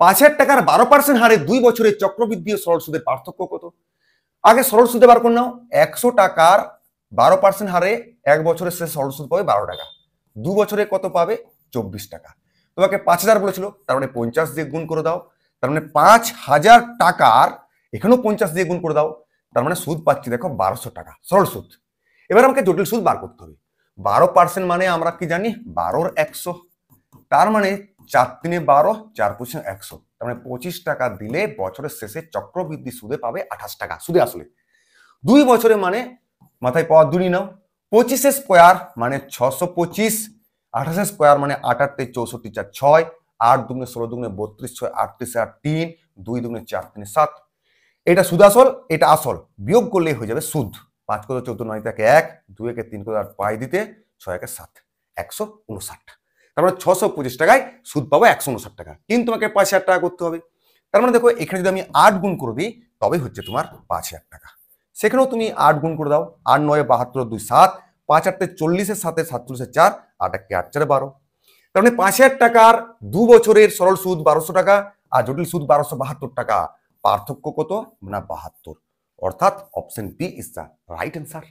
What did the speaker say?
5,000 টাকার 12% হারে 2 বছরের চক্রবৃদ্ধি ও সরল সুদের পার্থক্য কত? আগে সরল সুদে বার করে নাও। 100 টাকার 12% হারে 1 বছরের শেষে সরল সুদ পাবে 12 টাকা, 2 বছরে কত পাবে? 24 টাকা। তোমাকে 5,000 বলেছিল, তার মানে 50 দিয়ে গুণ করে দাও, তার মানে 5,000 টাকার এখানেও 50 দিয়ে গুণ করে দাও, তার মানে সুদ পাচ্ছি দেখো 1200 টাকা সরল সুদ। এবার আমাকে জটিল সুদ বার করতে হবে। 12% মানে আমরা কি জানি? 12 100, তার মানে 4 3 12, 4 5 100, তার মানে 25 টাকা দিলে বছরের শেষে চক্রবৃদ্ধি সুদে পাবে 28 টাকা সুদে আসলে। 2 বছরে মানে মাথায় পাওয়ার 2 নাও, 25 স্কোয়ার মানে 625, 28 স্কোয়ার মানে 8 8 64 4 6, 8 2 16 2 32, 6 38 8 3, 2 2 4 3 7। এটা সুদ আসল, এটা আসল, বিয়োগ করলেই হয়ে যাবে সুদ। 5 করে 14 9 থেকে 1, 2 একে 3 করে 8 পাই দিতে, 6 একে 7, 159। তার মানে 625 টাকায় সুদ পাবো 159 টাকা। কিন্তু তোমাকে 5,000 টাকা করতে হবে। তার মানে দেখো এখানে যদি আমি 8 গুণ করে দিই তবে হচ্ছে তোমার 5,000 টাকা। সেখানেও তুমি 8 গুণ করে দাও, 8 9 72 2 7, 5 8 40 7 47 4, 8 1 8 4 12। তার মানে 5,000 টাকার 2 বছরের সরল সুদ 1200 টাকা আর জটিল সুদ 1272 টাকা। পার্থক্য কত? না 72। অর্থাৎ option b is the right answer.